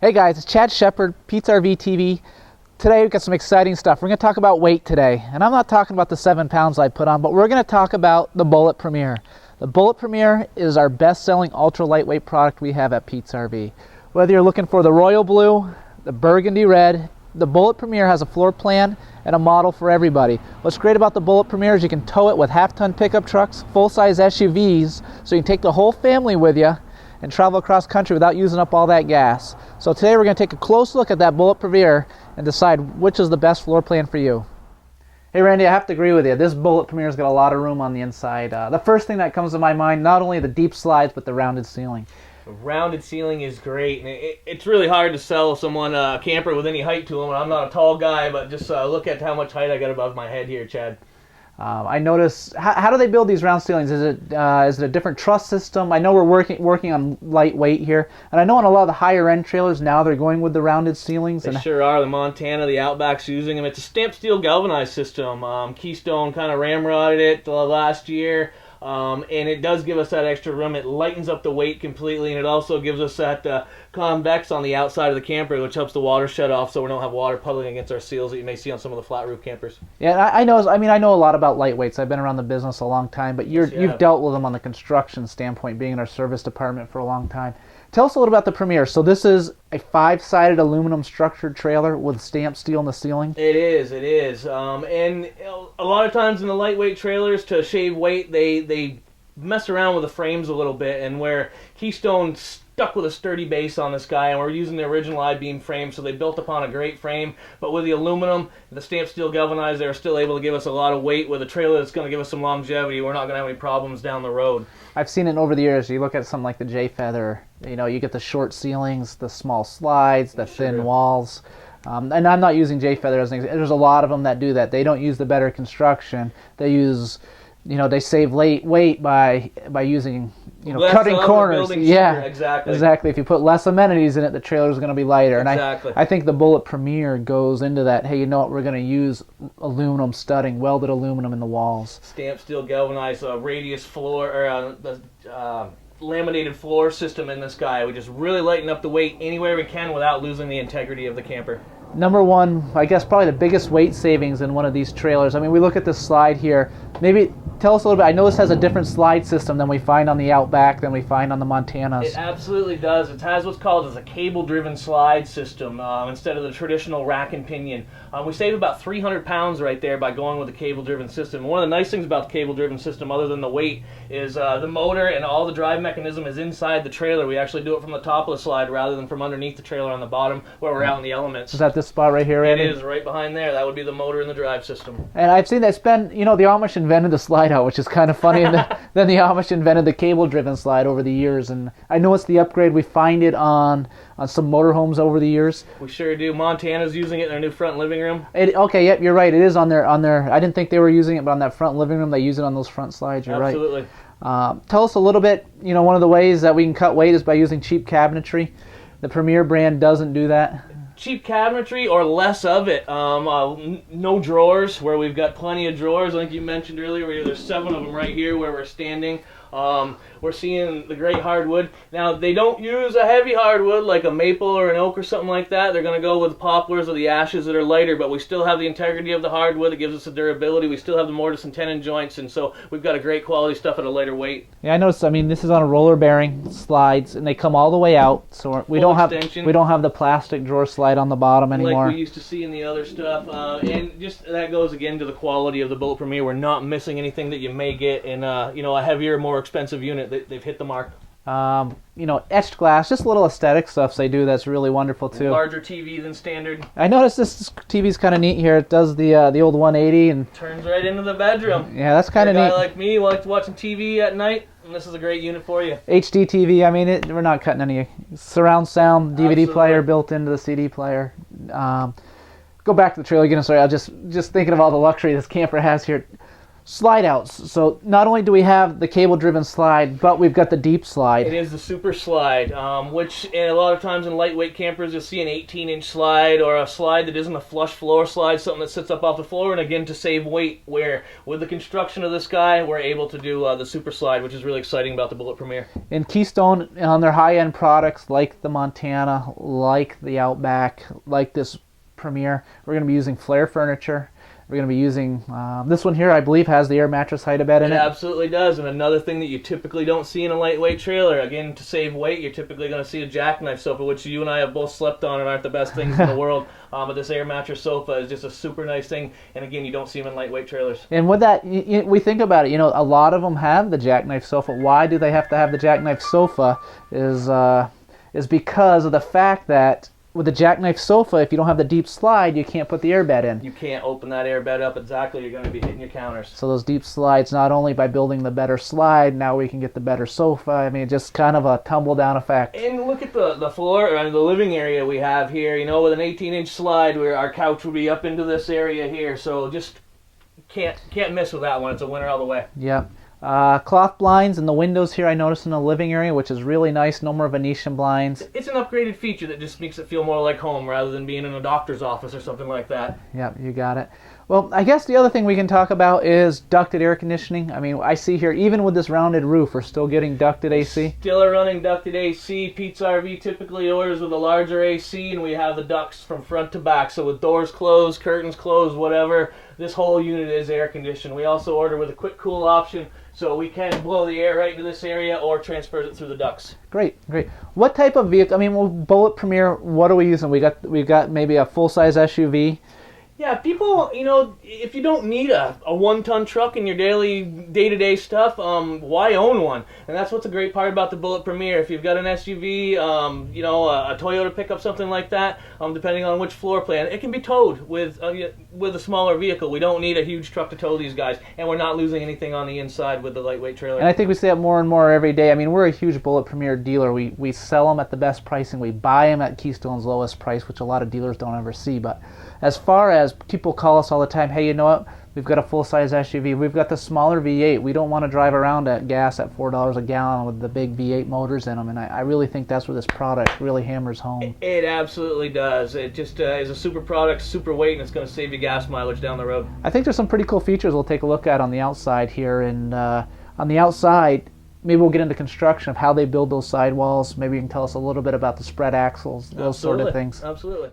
Hey guys, it's Chad Shepard, Pete's RV TV. Today we've got some exciting stuff. We're going to talk about weight today. And I'm not talking about the 7 pounds I put on, but we're going to talk about the Bullet Premier. The Bullet Premier is our best-selling ultra lightweight product we have at Pete's RV. Whether you're looking for the royal blue, the burgundy red, the Bullet Premier has a floor plan and a model for everybody. What's great about the Bullet Premier is you can tow it with half-ton pickup trucks, full-size SUVs, so you can take the whole family with you and travel across country without using up all that gas. So today we're going to take a close look at that Bullet Premier and decide which is the best floor plan for you. Hey Randy, I have to agree with you. This Bullet Premier's got a lot of room on the inside. The first thing that comes to my mind, not only the deep slides, but the rounded ceiling. The rounded ceiling is great, and it's really hard to sell someone a camper with any height to them. I'm not a tall guy, but just look at how much height I got above my head here, Chad. I notice, how do they build these round ceilings? Is it a different truss system? I know we're working on lightweight here, and I know on a lot of the higher end trailers now they're going with the rounded ceilings. They sure are. The Montana, the Outback's using them. It's a stamped steel galvanized system. Keystone kind of ramrodded it last year. And it does give us that extra room. It lightens up the weight completely, and it also gives us that convex on the outside of the camper, which helps the water shut off so we don't have water puddling against our seals that you may see on some of the flat roof campers. Yeah, I know a lot about lightweights. I've been around the business a long time, but you've dealt with them on the construction standpoint, being in our service department for a long time. Tell us a little about the Premier. So this is a 5-sided aluminum structured trailer with stamped steel in the ceiling? It is. And a lot of times in the lightweight trailers, to shave weight, they mess around with the frames a little bit, and where Keystone stuck with a sturdy base on this guy, and we're using the original I-beam frame, so they built upon a great frame, but with the aluminum, the stamped steel galvanized, they're still able to give us a lot of weight with a trailer that's going to give us some longevity. We're not going to have any problems down the road. I've seen it over the years. You look at something like the J-Feather, you get the short ceilings, the small slides, the thin walls. And I'm not using J-Feather as an example. There's a lot of them that do that. They don't use the better construction. They use, they save weight by using, cutting corners. Yeah, exactly. If you put less amenities in it, the trailer's going to be lighter. Exactly. And I think the Bullet Premier goes into that. Hey, you know what? We're going to use aluminum studding, welded aluminum in the walls. Stamped steel galvanized radius floor, or laminated floor system in this guy. We just really lighten up the weight anywhere we can without losing the integrity of the camper. Number one, I guess probably the biggest weight savings in one of these trailers. I mean, we look at this slide here. Maybe tell us a little bit. I know this has a different slide system than we find on the Outback, than we find on the Montanas. It absolutely does. It has what's called as a cable-driven slide system instead of the traditional rack and pinion. We save about 300 pounds right there by going with the cable-driven system. One of the nice things about the cable-driven system, other than the weight, is the motor and all the drive mechanism is inside the trailer. We actually do it from the top of the slide rather than from underneath the trailer on the bottom where we're out in the elements. Is that this spot right here, Randy? It is, right behind there. That would be the motor and the drive system. And I've seen that the Amish invented the slide out, which is kind of funny, and then the Amish invented the cable-driven slide over the years. And I know it's the upgrade. We find it on some motorhomes over the years. We sure do. Montana's using it in their new front living room. Okay, yep, you're right. It is on their. I didn't think they were using it, but on that front living room, they use it on those front slides. You're Absolutely. Right. Tell us a little bit. One of the ways that we can cut weight is by using cheap cabinetry. The Premier brand doesn't do that. Cheap cabinetry or less of it. No drawers, where we've got plenty of drawers. Like you mentioned earlier, there's 7 of them right here where we're standing. We're seeing the great hardwood. Now, they don't use a heavy hardwood like a maple or an oak or something like that. They're going to go with poplars or the ashes that are lighter, but we still have the integrity of the hardwood. It gives us the durability. We still have the mortise and tenon joints, and so we've got a great quality stuff at a lighter weight. Yeah, I noticed. This is on a roller bearing slides, and they come all the way out, so we don't have the plastic drawer slide on the bottom anymore, like we used to see in the other stuff. And just that goes again to the quality of the Bullet Premier. We're not missing anything that you may get in a heavier, more expensive unit. They've hit the mark. Etched glass, just little aesthetic stuff they do that's really wonderful too. Larger TV than standard. I noticed this TV's kind of neat here. It does the old 180 and turns right into the bedroom. Yeah, that's kind of neat. A guy like me likes watching TV at night, and this is a great unit for you. HD TV. We're not cutting any surround sound, DVD player built into the CD player. Go back to the trailer again. I'm sorry. I was just thinking of all the luxury this camper has here. Slide outs. So not only do we have the cable driven slide, but we've got the deep slide. It is the super slide, which a lot of times in lightweight campers you'll see an 18-inch slide or a slide that isn't a flush floor slide, something that sits up off the floor, and again to save weight, where with the construction of this guy we're able to do the super slide, which is really exciting about the Bullet Premier. And Keystone, on their high-end products like the Montana, like the Outback, like this Premier, we're going to be using flare furniture. We're going to be using, this one here I believe has the air mattress hide bed in it. It absolutely does, and another thing that you typically don't see in a lightweight trailer, again to save weight, you're typically going to see a Jackknife Sofa, which you and I have both slept on and aren't the best things in the world, but this air mattress sofa is just a super nice thing, and again you don't see them in lightweight trailers. And with that, we think about it, a lot of them have the Jackknife Sofa. Why do they have to have the Jackknife Sofa is because of the fact that with the Jackknife Sofa, if you don't have the deep slide, you can't put the airbed in. You can't open that airbed up exactly. You're going to be hitting your counters. So those deep slides, not only by building the better slide, now we can get the better sofa. I mean, just kind of a tumble-down effect. And look at the floor, the living area we have here. With an 18-inch slide, where our couch would be up into this area here. So just can't miss with that one. It's a winner all the way. Yep. Cloth blinds in the windows here I noticed in the living area, which is really nice. No more Venetian blinds. It's an upgraded feature that just makes it feel more like home rather than being in a doctor's office or something like that. Yep, you got it. Well, I guess the other thing we can talk about is ducted air conditioning. I mean, I see here, even with this rounded roof, we're still getting ducted AC. Still are running ducted AC. Pete's RV typically orders with a larger AC, and we have the ducts from front to back. So with doors closed, curtains closed, whatever, this whole unit is air conditioned. We also order with a quick cool option, so we can blow the air right into this area or transfer it through the ducts. Great. What type of vehicle? I mean, with Bullet Premier, what are we using? We've got maybe a full-size SUV. Yeah, people, if you don't need a one-ton truck in your daily, day-to-day stuff, why own one? And that's what's a great part about the Bullet Premier. If you've got an SUV, a Toyota pickup, something like that, depending on which floor plan, it can be towed with a smaller vehicle. We don't need a huge truck to tow these guys, and we're not losing anything on the inside with the lightweight trailer. And I think we see that more and more every day. I mean, we're a huge Bullet Premier dealer. We sell them at the best price, and we buy them at Keystone's lowest price, which a lot of dealers don't ever see. But as far as people call us all the time, hey, you know what? We've got a full-size SUV. We've got the smaller V8. We don't want to drive around at gas at $4 a gallon with the big V8 motors in them. And I really think that's where this product really hammers home. It absolutely does. It just is a super product, super weight, and it's going to save you gas mileage down the road. I think there's some pretty cool features we'll take a look at on the outside here. And on the outside, maybe we'll get into construction of how they build those sidewalls. Maybe you can tell us a little bit about the spread axles, those sort of things. Absolutely.